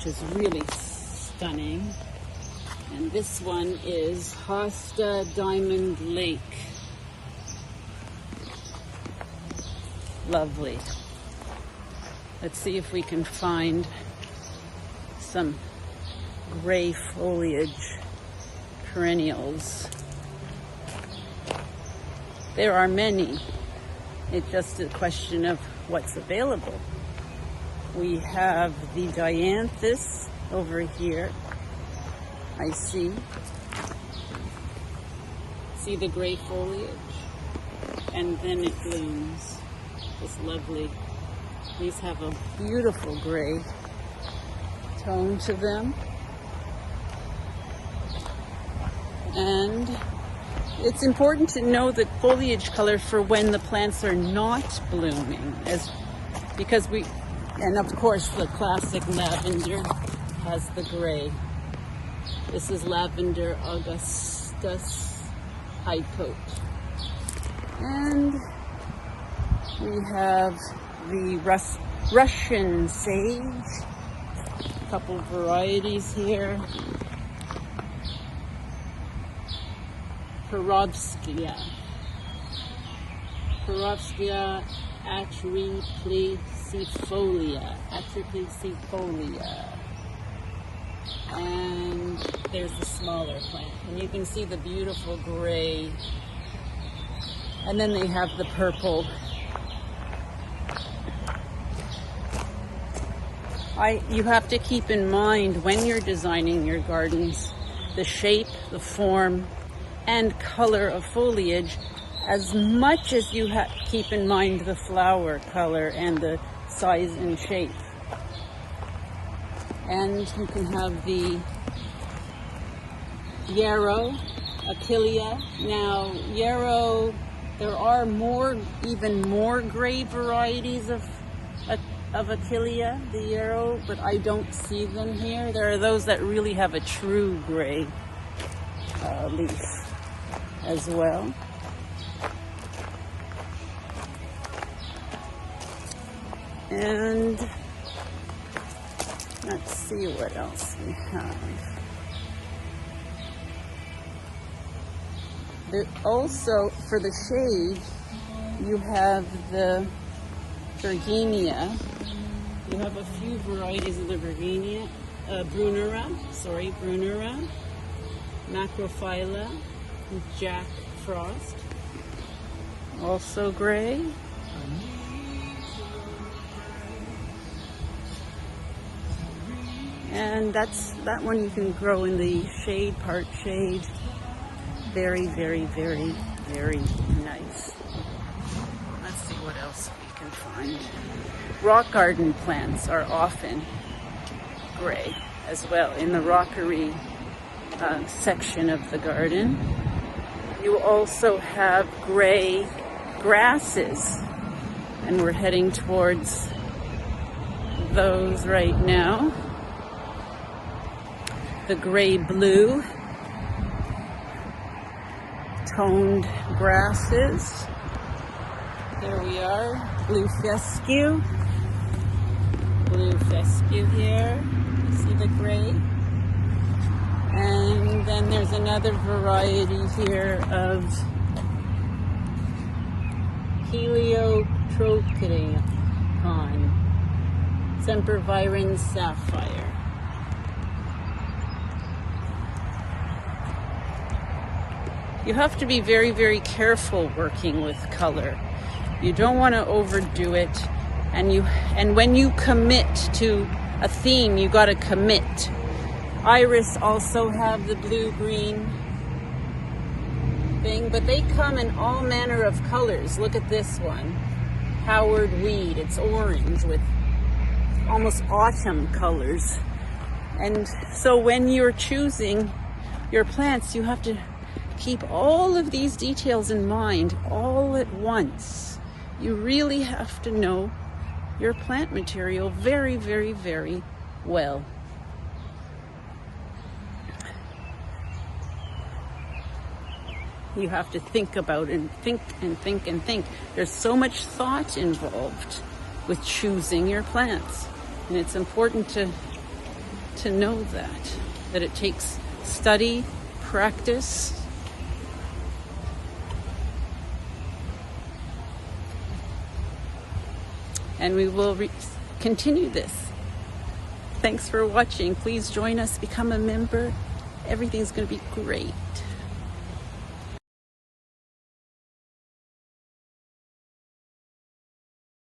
is really stunning. And this one is Hosta Diamond Lake. Lovely. Let's see if we can find some gray foliage perennials. There are many. It's just a question of what's available. We have the dianthus over here. I see the gray foliage, and then it blooms. It's lovely. These have a beautiful gray tone to them. And it's important to know the foliage color for when the plants are not blooming, and of course the classic lavender has the gray. This is Lavender Augustus High Coat. And we have the Russian sage, a couple varieties here. Perovskia atriplycifolia. And there's the smaller plant. And you can see the beautiful gray. And then they have the purple. You have to keep in mind when you're designing your gardens, the shape, the form, and color of foliage, as much as you keep in mind the flower color and the size and shape. And you can have the yarrow, achillea. Now, yarrow, there are even more gray varieties of achillea, the yarrow, but I don't see them here. There are those that really have a true gray leaf as well. And let's see what else we have. Also, for the shade, you have the Virginia. You have a few varieties of the Virginia. Brunera, Macrophylla, Jack Frost, also gray. And that one you can grow in the shade, part shade. Very, very, very, very nice. Let's see what else we can find. Rock garden plants are often gray as well in the rockery section of the garden. You also have gray grasses, and we're heading towards those right now. The gray-blue toned grasses. There we are, blue fescue here. You see the gray? And then there's another variety here of Heliotrochidon, Sempervirens sapphire. You have to be very, very careful working with color. You don't want to overdo it, and when you commit to a theme, you got to commit. Iris also have the blue-green thing, but they come in all manner of colors. Look at this one, Howard Weed. It's orange with almost autumn colors. And so when you're choosing your plants, you have to keep all of these details in mind all at once. You really have to know your plant material very, very, very well. You have to think about and think and think and think. There's so much thought involved with choosing your plants. And it's important to to know that it takes study, practice, and we will continue this. Thanks for watching. Please join us, become a member. Everything's going to be great.